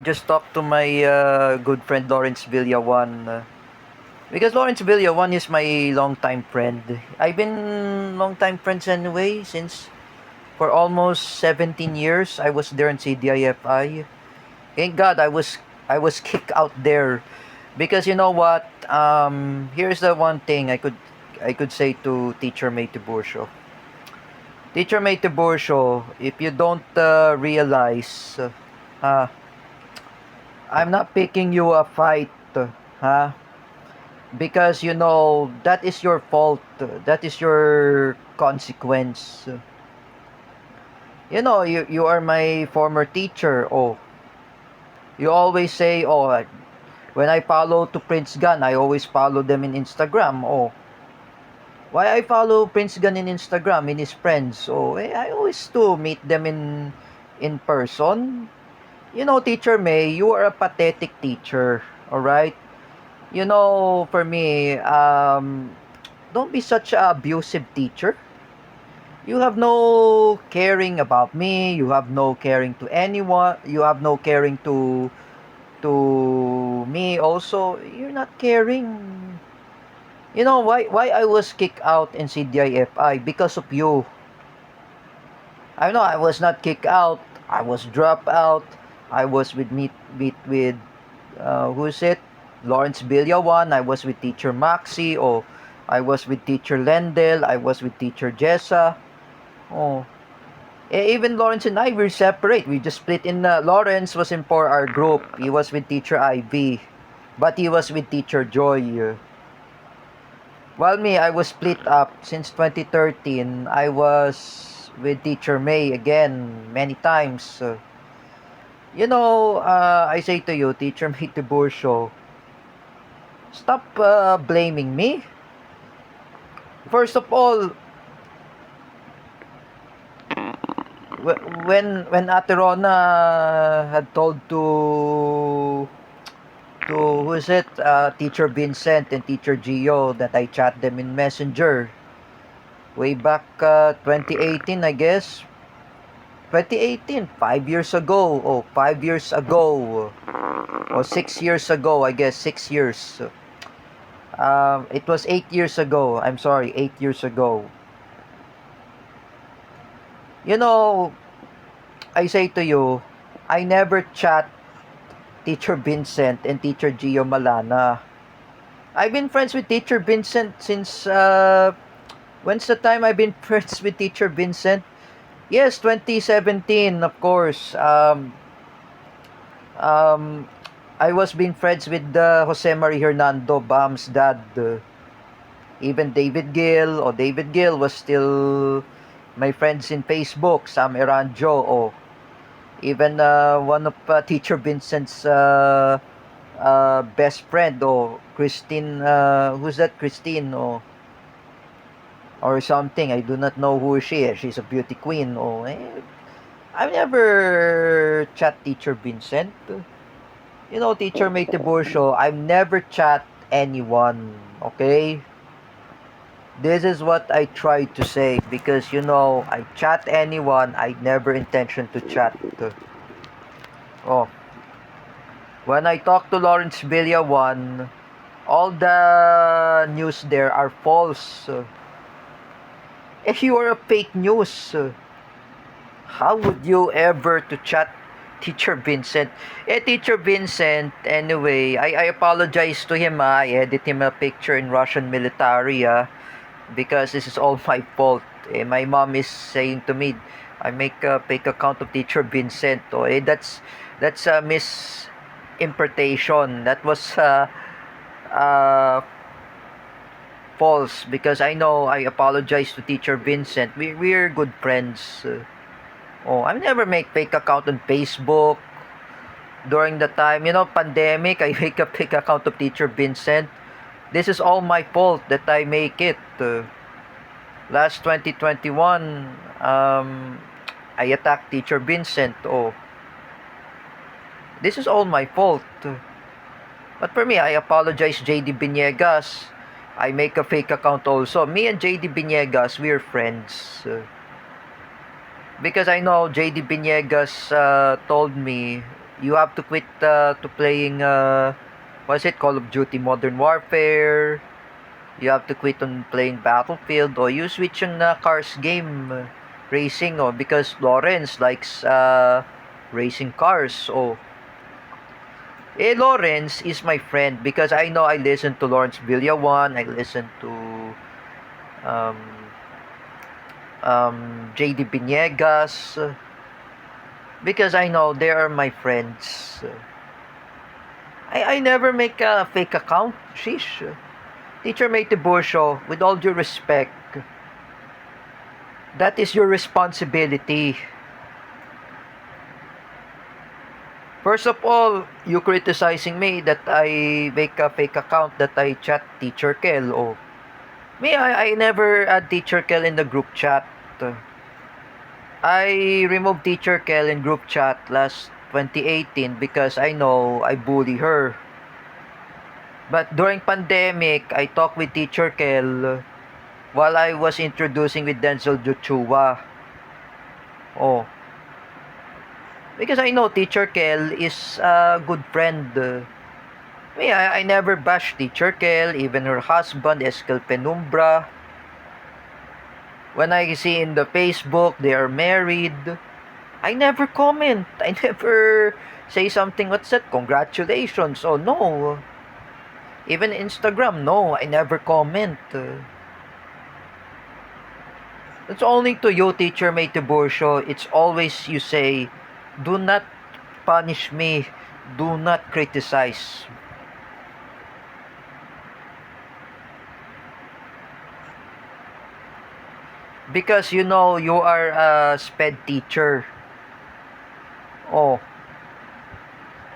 Just talked to my good friend Lawrence Villawan because Lawrence Villawan is my longtime friend. I've been longtime friends anyway since for almost 17 years. I was there in CDIFI. Thank God I was kicked out there because you know what? Here's the one thing I could say to Teacher May Tiburcio. Teacher May Tiburcio, if you don't realize, uh, I'm not picking you a fight, huh? Because you know that is your fault. That is your consequence. You know, you are my former teacher. Oh, you always say, oh, when I follow to Prince Gun, I always follow them in Instagram. Oh, why I follow Prince Gun in Instagram in his friends? Oh, I always do meet them in person. You know, Teacher May, you are a pathetic teacher. All right. You know, for me, don't be such a abusive teacher. You have no caring about me. You have no caring to anyone. You have no caring to me also. You're not caring. You know why I was kicked out in CDIFI because of you. I know I was not kicked out. I was dropped out. I was with who's it? Lawrence Villawan. I was with Teacher Maxi. Oh, I was with Teacher Lendel. I was with Teacher Jessa. Oh, even Lawrence and I were separate. We just split in. Lawrence was in for our group. He was with Teacher Ivy, but he was with Teacher Joy. While me, I was split up since 2013. I was with Teacher May again many times. You know, I say to you, Teacher May Tiburcio, stop blaming me. First of all, when Ate Rona had told to who is it, Teacher Vincent and Teacher Gio that I chat them in Messenger way back 2018, I guess. 2018, 5 years ago. Oh, 5 years ago. Or 6 years ago, I guess. 6 years. It was 8 years ago. I'm sorry, 8 years ago. You know, I say to you, I never chat Teacher Vincent and Teacher Gio Malana. I've been friends with Teacher Vincent since when's the time I've been friends with Teacher Vincent? Yes, 2017, of course. Um, I was being friends with Jose Marie Hernando, Bam's dad. Even David Gill, or David Gill was still my friends in Facebook. Sam Eranjo, oh, even one of Teacher Vincent's best friend, or Christine, who's that? Christine, or something. I do not know who she is. She's a beauty queen. I've never chat Teacher Vincent. You know, Teacher May Tiburcio, I've never chat anyone. Okay? This is what I try to say because you know, I chat anyone, I never intention to chat. Oh, when I talk to Lawrence Villawan, all the news there are false. If you are a fake news, how would you ever to chat Teacher Vincent? Teacher Vincent, anyway, I apologize to him. I edit him a picture in Russian military because this is all my fault. My mom is saying to me, I make a fake account of Teacher Vincent. That's a misinterpretation. That was uh, false because I know I apologize to Teacher Vincent. We're good friends. I never make fake account on Facebook during the time, you know, pandemic. I make a fake account of Teacher Vincent. This is all my fault that I make it. Last 2021, I attacked Teacher Vincent. Oh, this is all my fault. But for me, I apologize, JD Biniegas. I make a fake account also. Me and JD Biniegas, we're friends. Because I know JD Biniegas told me You have to quit to playing what's it, Call of Duty Modern Warfare. You have to quit on playing Battlefield, or you switch on cars game, racing, or because Lawrence likes racing cars. Oh, Lawrence is my friend because I know I listen to Lawrence Villawan, I listen to um, JD Biniegas, because I know they are my friends. I never make a fake account. Sheesh. Teacher Mate Burcio, with all due respect, that is your responsibility. First of all, you criticizing me that I make a fake account, that I chat Teacher Kel. Oh, me, I never add Teacher Kel in the group chat. I removed Teacher Kel in group chat last 2018 because I know I bully her. But during pandemic, I talked with Teacher Kel while I was introducing with Denzel Joshua. Oh. Because I know Teacher Kel is a good friend. I never bash Teacher Kel, even her husband, Eskel Penumbra. When I see in the Facebook they are married, I never comment. I never say something, what's that? Congratulations. Oh no. Even Instagram, no, I never comment. It's only to you, Teacher Mate Burcio. It's always you say, do not punish me. Do not criticize. Because you know you are a sped teacher. Oh.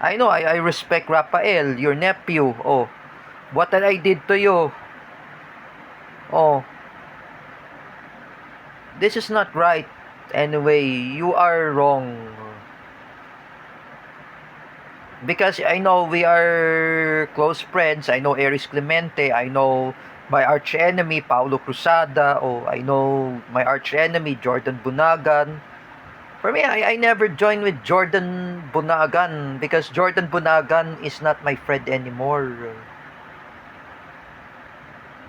I know, I respect Rafael, your nephew. Oh. What that I did to you? Oh. This is not right. Anyway, you are wrong. Because I know we are close friends. I know Eris Clemente. I know my arch enemy, Paulo Cruzada. Oh, I know my arch enemy, Jordan Bunagan. For me, I never joined with Jordan Bunagan because Jordan Bunagan is not my friend anymore.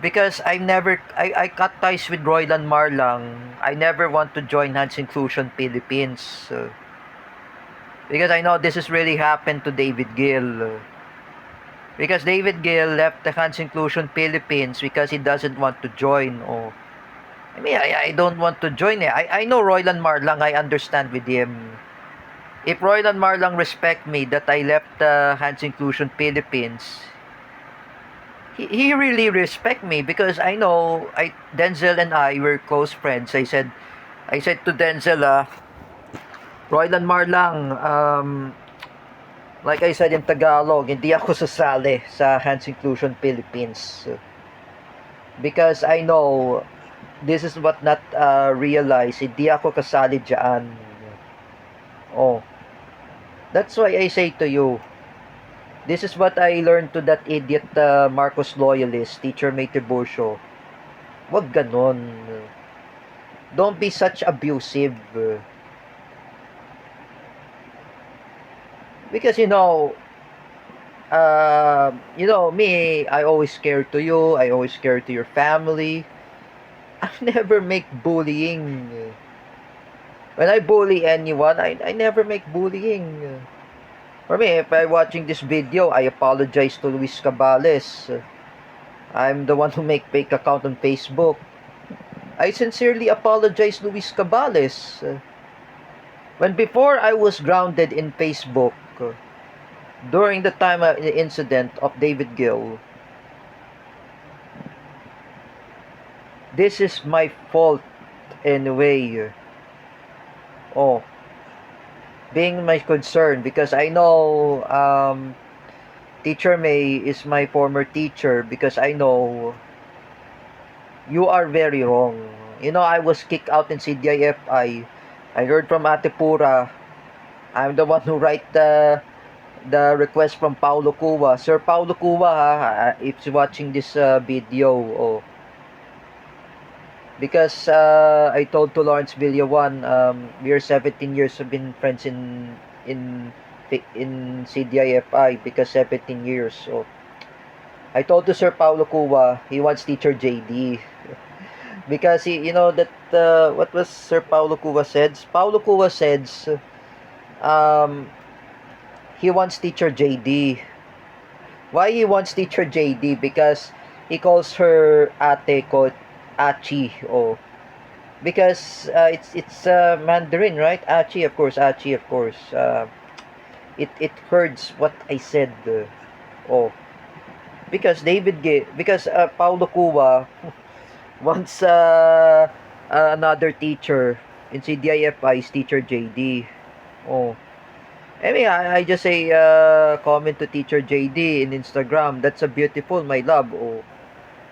Because I cut ties with Roylan Marlang. I never want to join Hans Inclusion Philippines. Because I know this has really happened to David Gill. Because David Gill left the Hans Inclusion Philippines because he doesn't want to join. Oh, I don't want to join. I know Roylan Marlang. I understand with him. If Roylan Marlang respect me that I left the Hans Inclusion Philippines, he really respect me because I know Denzel and I were close friends. I said to Denzel, Roylan Marlang, like I said in Tagalog, hindi ako sasali sa Hans Inclusion Philippines. Because I know this is what not realize. Hindi ako kasali dyan. Oh. That's why I say to you, this is what I learned to that idiot Marcos loyalist, Teacher Mate Burcio. Wag ganon. Don't be such abusive. Because you know me, I always care to you, I always care to your family. I never make bullying. When I bully anyone, I never make bullying. For me, if I'm watching this video, I apologize to Luis Cabales. I'm the one who make fake account on Facebook. I sincerely apologize, Luis Cabales. When before I was grounded in Facebook, during the time of the incident of David Gill, this is my fault anyway. Oh, being my concern because I know Teacher May is my former teacher because I know you are very wrong. You know, I was kicked out in CDIFI. I heard from Ate Pura. I'm the one who write the request from Paulo Cuba. Sir Paulo Cuba, if you're watching this video, oh, because I told to Lawrence Villawan, we are 17 years have been friends in in CDIFI because 17 years. So I told to Sir Paulo Cuba he wants teacher JD because you know that what was Sir Paulo Cuba said? Paulo Cuba says um, he wants teacher JD. Why he wants teacher JD? Because he calls her ate ko Achi. Oh, because it's Mandarin, right? Achi, of course. Achi, of course. It hurts what I said. Oh, because because Paulo Cuba wants another teacher in CDIFI is teacher JD. Oh, I mean, I just say comment to teacher JD in Instagram. That's a beautiful, my love. Oh,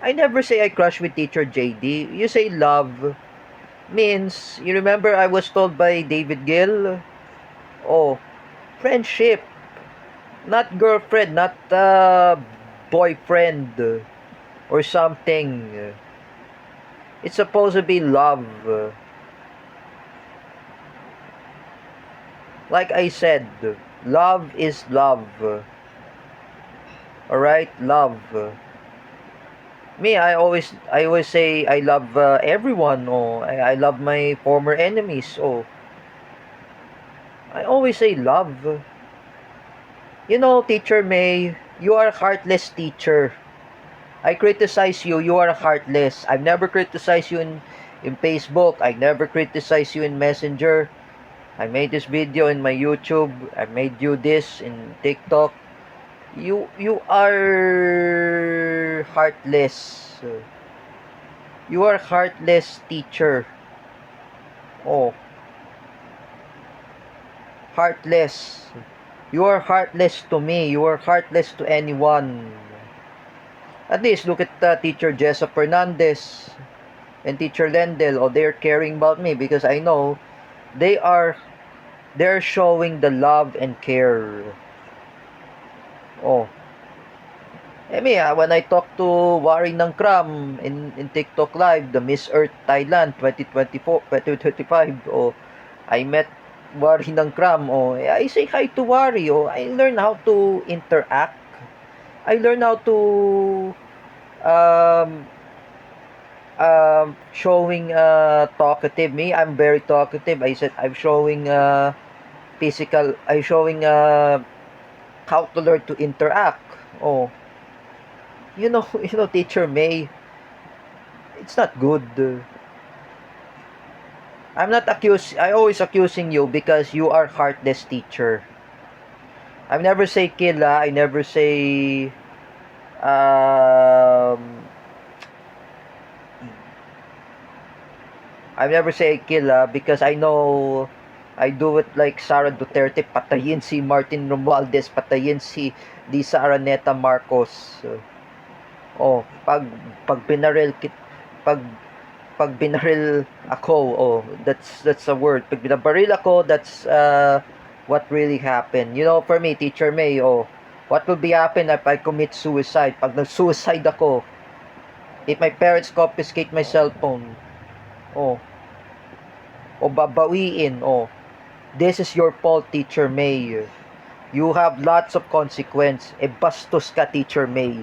I never say I crush with teacher JD. You say love means you remember I was told by David Gill. Oh, friendship, not girlfriend, not boyfriend or something. It's supposed to be love. Like I said, love is love. Alright, love. Me, I always say I love everyone. Oh, I love my former enemies. Oh, I always say love. You know, Teacher May, you are a heartless teacher. I criticize you, you are heartless. I've never criticized you in Facebook. I never criticized you in Messenger. I made this video in my YouTube. I made you this in TikTok. You are heartless. You are heartless teacher. Oh, heartless. You are heartless to me. You are heartless to anyone. At least look at teacher Jessa Fernandez and teacher Lendel. Oh, they're caring about me because I know they are they're showing the love and care. Oh, I mean, when I talk to Wari ng Kram in TikTok Live, the Miss Earth Thailand 2024, 2025, oh, I met Wari ng Kram, oh, I say hi to Wari, oh, I learn how to interact. I learn how to um, showing talkative. Me, I'm very talkative. I said I'm showing physical. I'm showing how to learn to interact. Oh, Teacher May, it's not good. I'm not accused. I always accusing you because you are heartless teacher. I never say kill. I never say um. I never say kill because I know I do it like Sara Duterte, patayin si Martin Romualdez, patayin si Lisa Araneta Marcos. Oh, pag binaril pag pag binaril ako, oh, that's a word. Pag binabaril ako, that's what really happened. You know, for me, Teacher May, oh, what will be happen if I commit suicide? Pag nag-suicide ako, if my parents confiscate my cellphone, oh, o babawiin, oh, this is your fault, Teacher May. You have lots of consequence. E bastos ka, Teacher May.